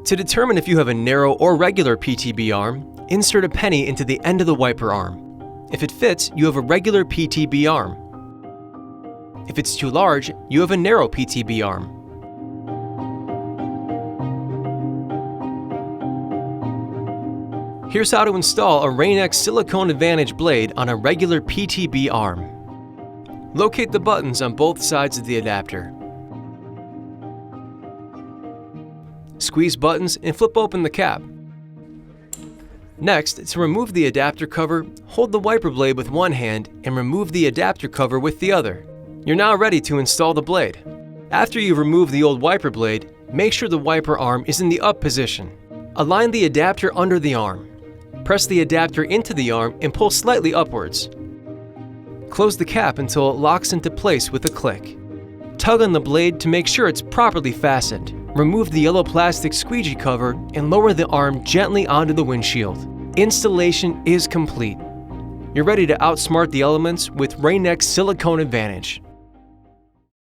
To determine if you have a narrow or regular PTB arm, insert a penny into the end of the wiper arm. If it fits, you have a regular PTB arm. If it's too large, you have a narrow PTB arm. Here's how to install a Rain-X Silicone AdvantEdge blade on a regular PTB arm. Locate the buttons on both sides of the adapter. Squeeze buttons and flip open the cap. Next, to remove the adapter cover, hold the wiper blade with one hand and remove the adapter cover with the other. You're now ready to install the blade. After you've removed the old wiper blade, make sure the wiper arm is in the up position. Align the adapter under the arm. Press the adapter into the arm and pull slightly upwards. Close the cap until it locks into place with a click. Tug on the blade to make sure it's properly fastened. Remove the yellow plastic squeegee cover and lower the arm gently onto the windshield. Installation is complete. You're ready to outsmart the elements with Rain-X Silicone AdvantEdge.